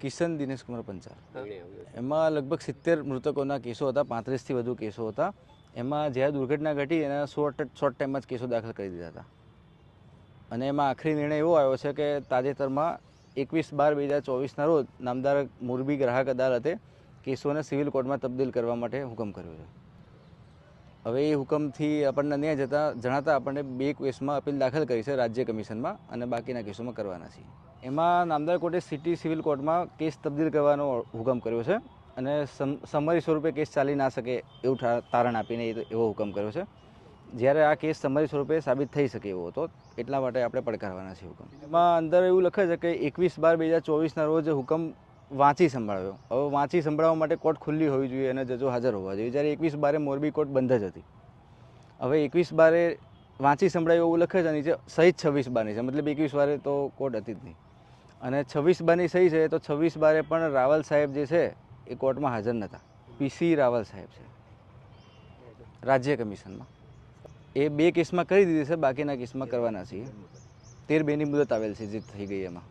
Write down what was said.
કિશન દિનેશ કુમાર પંચાલ. એમાં લગભગ 70 મૃતકોના કેસો હતા, 35થી વધુ કેસો હતા. એમાં જ્યારે દુર્ઘટના ઘટી એના શોર્ટ ટાઈમમાં જ કેસો દાખલ કરી દીધા હતા. અને એમાં આખરી નિર્ણય એવો આવ્યો છે કે તાજેતરમાં 21/12/2024ના રોજ નામદાર મોરબી ગ્રાહક અદાલતે કેસોને સિવિલ કોર્ટમાં તબદીલ કરવા માટે હુકમ કર્યો છે. હવે એ હુકમથી આપણને નહીં જણાતા આપણને 2 કેસમાં અપીલ દાખલ કરી છે રાજ્ય કમિશનમાં અને બાકીના કેસોમાં કરવાના છે. એમાં નામદાર કોર્ટે સિટી સિવિલ કોર્ટમાં કેસ તબદીલ કરવાનો હુકમ કર્યો છે અને સમરી સ્વરૂપે કેસ ચાલી ના શકે એવું તારણ આપીને એવો હુકમ કર્યો છે. જ્યારે આ કેસ સમરી સ્વરૂપે સાબિત થઈ શકે એવો હતો એટલા માટે આપણે પડકારવાના છે હુકમ. એમાં અંદર એવું લખે છે કે 21/12/2024ના રોજ હુકમ વાંચી સંભળાવ્યો. હવે વાંચી સંભળાવવા માટે કોર્ટ ખુલ્લી હોવી જોઈએ અને જજો હાજર હોવા જોઈએ. જ્યારે 21/12 મોરબી કોર્ટ બંધ જ હતી. હવે 21/12 વાંચી સંભળાવ્યું એવું લખે છે નીચે, સહિત 26/12 છે, મતલબ 21/12 તો કોર્ટ હતી જ નહીં. અને 26/12 સહી છે તો 26/12 પણ રાવલ સાહેબ જે છે એ કોર્ટમાં હાજર નહોતા. PC રાવલ સાહેબ છે રાજ્ય કમિશનમાં. એ 2 કેસમાં કરી દીધી છે, બાકીના કેસમાં કરવાના છીએ. 13/2ની મુદત આવેલ છે જે થઈ ગઈ એમાં.